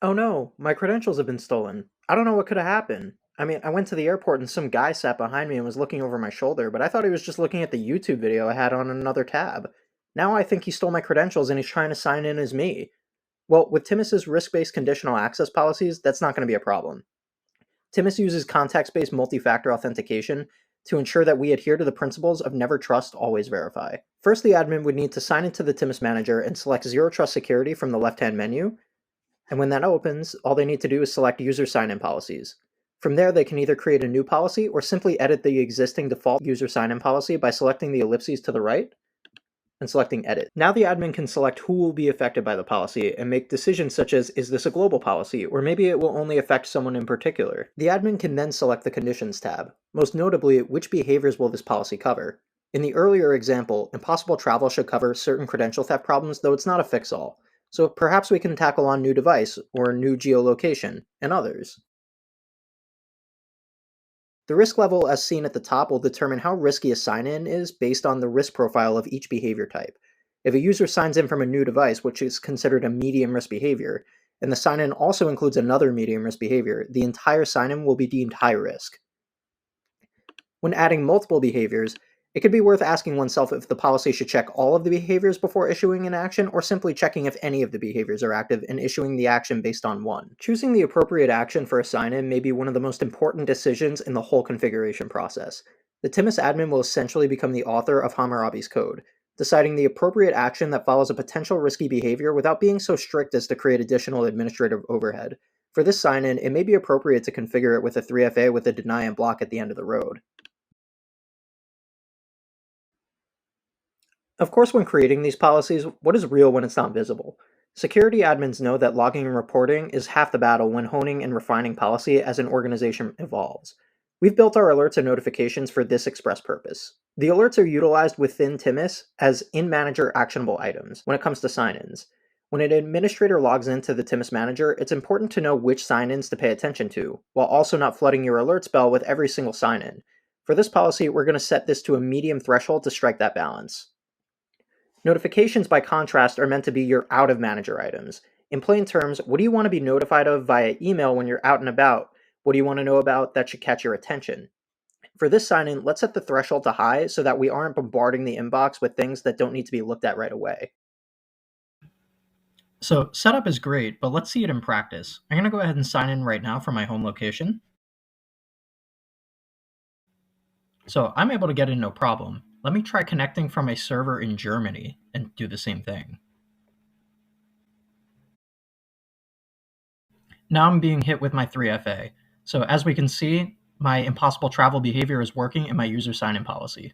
Oh no, my credentials have been stolen. I don't know what could have happened. I mean, I went to the airport and some guy sat behind me and was looking over my shoulder, but I thought he was just looking at the YouTube video I had on another tab. Now I think he stole my credentials and he's trying to sign in as me. Well, with Timus's risk-based conditional access policies, that's not going to be a problem. Timus uses context-based multi-factor authentication to ensure that we adhere to the principles of never trust, always verify. First, the admin would need to sign into the Timus manager and select Zero Trust Security from the left-hand menu, and when that opens, all they need to do is select User Sign-In Policies. From there, they can either create a new policy or simply edit the existing default user sign-in policy by selecting the ellipses to the right and selecting Edit. Now the admin can select who will be affected by the policy and make decisions such as, is this a global policy, or maybe it will only affect someone in particular. The admin can then select the Conditions tab, most notably, which behaviors will this policy cover. In the earlier example, impossible travel should cover certain credential theft problems, though it's not a fix-all. So perhaps we can tackle on new device, or new geolocation, and others. The risk level as seen at the top will determine how risky a sign-in is based on the risk profile of each behavior type. If a user signs in from a new device, which is considered a medium risk behavior, and the sign-in also includes another medium risk behavior, the entire sign-in will be deemed high risk. When adding multiple behaviors, it could be worth asking oneself if the policy should check all of the behaviors before issuing an action, or simply checking if any of the behaviors are active and issuing the action based on one. Choosing the appropriate action for a sign-in may be one of the most important decisions in the whole configuration process. The Timus admin will essentially become the author of Hammurabi's code, deciding the appropriate action that follows a potential risky behavior without being so strict as to create additional administrative overhead. For this sign-in, it may be appropriate to configure it with a 3FA with a deny and block at the end of the road. Of course, when creating these policies, what is real when it's not visible? Security admins know that logging and reporting is half the battle when honing and refining policy as an organization evolves. We've built our alerts and notifications for this express purpose. The alerts are utilized within Timus as in-manager actionable items when it comes to sign-ins. When an administrator logs into the Timus manager, it's important to know which sign-ins to pay attention to, while also not flooding your alerts bell with every single sign-in. For this policy, we're going to set this to a medium threshold to strike that balance. Notifications, by contrast, are meant to be your out-of-manager items. In plain terms, what do you want to be notified of via email when you're out and about? What do you want to know about that should catch your attention? For this sign-in, let's set the threshold to high so that we aren't bombarding the inbox with things that don't need to be looked at right away. So setup is great, but let's see it in practice. I'm going to go ahead and sign in right now from my home location. So I'm able to get in no problem. Let me try connecting from a server in Germany and do the same thing. Now I'm being hit with my 3FA. So as we can see, my impossible travel behavior is working in my user sign-in policy.